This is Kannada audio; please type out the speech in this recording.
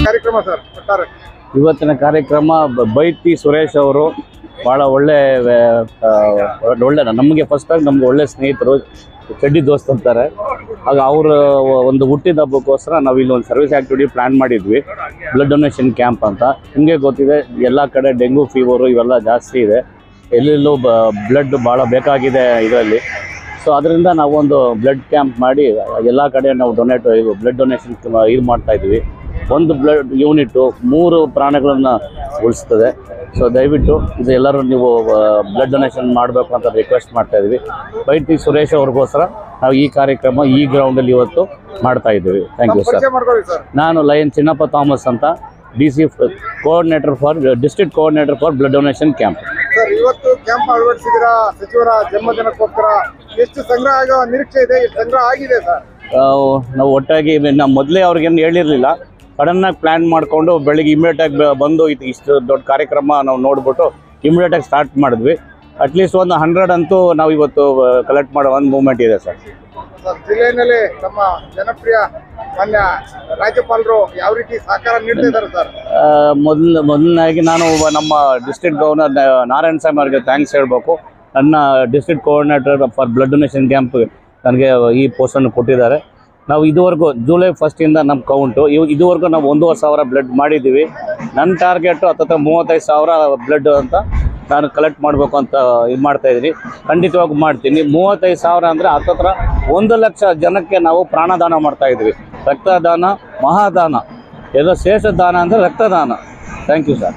ಕಾರ್ಯಕ್ರಮ ಸರ್ ಒಟ್ಟಾರೆ? ಇವತ್ತಿನ ಕಾರ್ಯಕ್ರಮ ಬೈತಿ ಸುರೇಶ್ ಅವರು ಭಾಳ ಒಳ್ಳೆ ನಮಗೆ ಫಸ್ಟ್ ಆಗಿ ನಮ್ಗೆ ಒಳ್ಳೆ ಸ್ನೇಹಿತರು, ಚಡ್ಡಿ ದೋಸ್ತ್ ಅಂತಾರೆ. ಆಗ ಅವರ ಒಂದು ಹುಟ್ಟಿದ ಹಬ್ಬಕ್ಕೋಸ್ಕರ ನಾವು ಇಲ್ಲೊಂದು ಸರ್ವಿಸ್ ಆ್ಯಕ್ಟಿವಿಟಿ ಪ್ಲ್ಯಾನ್ ಮಾಡಿದ್ವಿ, ಬ್ಲಡ್ ಡೊನೇಷನ್ ಕ್ಯಾಂಪ್ ಅಂತ. ನಿಮಗೆ ಗೊತ್ತಿದೆ ಎಲ್ಲ ಕಡೆ ಡೆಂಗು ಫೀವರು ಇವೆಲ್ಲ ಜಾಸ್ತಿ ಇದೆ, ಎಲ್ಲೆಲ್ಲೂ ಬ್ಲಡ್ ಭಾಳ ಬೇಕಾಗಿದೆ ಇದರಲ್ಲಿ. ಸೊ ಅದರಿಂದ ನಾವೊಂದು ಬ್ಲಡ್ ಕ್ಯಾಂಪ್ ಮಾಡಿ ಎಲ್ಲ ಕಡೆ ನಾವು ಬ್ಲಡ್ ಡೊನೇಷನ್ ಇದು ಮಾಡ್ತಾಯಿದ್ವಿ. ಒಂದು ಬ್ಲಡ್ ಯೂನಿಟ್ಟು 3 ಪ್ರಾಣಗಳನ್ನು ಉಳಿಸ್ತದೆ. ಸೊ ದಯವಿಟ್ಟು ಇದು ಎಲ್ಲರೂ ನೀವು ಬ್ಲಡ್ ಡೊನೇಷನ್ ಮಾಡಬೇಕು ಅಂತ ರಿಕ್ವೆಸ್ಟ್ ಮಾಡ್ತಾಯಿದ್ವಿ. ಬೈಟಿ ಸುರೇಶ್ ಅವ್ರಿಗೋಸ್ಕರ ನಾವು ಈ ಕಾರ್ಯಕ್ರಮ ಈ ಗ್ರೌಂಡಲ್ಲಿ ಇವತ್ತು ಮಾಡ್ತಾಯಿದ್ದೀವಿ. Thank you sir. ನಾನು ಲಯನ್ ಚಿನ್ನಪ್ಪ ಥಾಮಸ್ ಅಂತ, DC coordinator for district coordinator for blood donation camp. Sir, ಇವತ್ತು ಕ್ಯಾಂಪ್ ಅಳವಡಿಸಿದ ಸಚಿವರ ಜನ್ಮದಿನಕ್ಕೋಸ್ಕರ ಎಷ್ಟು ಸಂಗ್ರಹ ಆಗೋ ನಿರೀಕ್ಷೆ ಇದೆ? ಎಷ್ಟು ಸಂಗ್ರಹ ಆಗಿದೆ ಸರ್? ನಾವು ಒಟ್ಟಾಗಿ ನಾವು ಮೊದಲೇ ಅವ್ರಿಗೇನು ಹೇಳಿರಲಿಲ್ಲ, ಸಡನ್ನಾಗಿ ಪ್ಲ್ಯಾನ್ ಮಾಡಿಕೊಂಡು ಬೆಳಿಗ್ಗೆ ಇಮಿಡಿಯೇಟಾಗಿ ಬಂದು ಇಷ್ಟು ದೊಡ್ಡ ಕಾರ್ಯಕ್ರಮ ನಾವು ನೋಡಿಬಿಟ್ಟು ಇಮಿಡಿಯೇಟಾಗಿ ಸ್ಟಾರ್ಟ್ ಮಾಡಿದ್ವಿ. ಅಟ್ಲೀಸ್ಟ್ ಒಂದು 100 ಅಂತೂ ನಾವು ಇವತ್ತು ಕಲೆಕ್ಟ್ ಮಾಡೋ ಒಂದು ಮೂವ್ಮೆಂಟ್ ಇದೆ ಸರ್. ಜಿಲ್ಲೆಯಲ್ಲಿ ನಮ್ಮ ಜನಪ್ರಿಯ ಮಾನ್ಯ ರಾಜ್ಯಪಾಲರು ಯಾವ ರೀತಿ ಸಹಕಾರ ನೀಡ್ತಾ ಇದ್ದಾರೆ ಸರ್? ಮೊದಲನಾಗಿ ನಾನು ನಮ್ಮ ಡಿಸ್ಟ್ರಿಕ್ಟ್ ಗವರ್ನರ್ ನಾರಾಯಣ ಸ್ವಾಮಿ ಅವರಿಗೆ ಥ್ಯಾಂಕ್ಸ್ ಹೇಳಬೇಕು. ನನ್ನ district coordinator for blood donation camp ನನಗೆ ಈ ಪೋಸ್ಟನ್ನು ಕೊಟ್ಟಿದ್ದಾರೆ. ನಾವು ಇದುವರೆಗೂ ಜುಲೈ 1 ನಮ್ಮ ಕೌಂಟು ಇದುವರೆಗೂ ನಾವು 1,500 ಬ್ಲಡ್ ಮಾಡಿದ್ದೀವಿ. ನನ್ನ ಟಾರ್ಗೆಟು 35,000 ಬ್ಲಡ್ ಅಂತ ನಾನು ಕಲೆಕ್ಟ್ ಮಾಡಬೇಕು ಅಂತ ಇದು ಮಾಡ್ತಾಯಿದ್ದೀನಿ. ಖಂಡಿತವಾಗಿ ಮಾಡ್ತೀನಿ. 35,000 ಅಂದರೆ 1 ಲಕ್ಷ ಜನಕ್ಕೆ ನಾವು ಪ್ರಾಣದಾನ ಮಾಡ್ತಾಯಿದ್ವಿ. ರಕ್ತದಾನ ಮಹಾದಾನ, ಎಲ್ಲ ಶ್ರೇಷ್ಠ ದಾನ ಅಂದರೆ ರಕ್ತದಾನ. Thank you sir.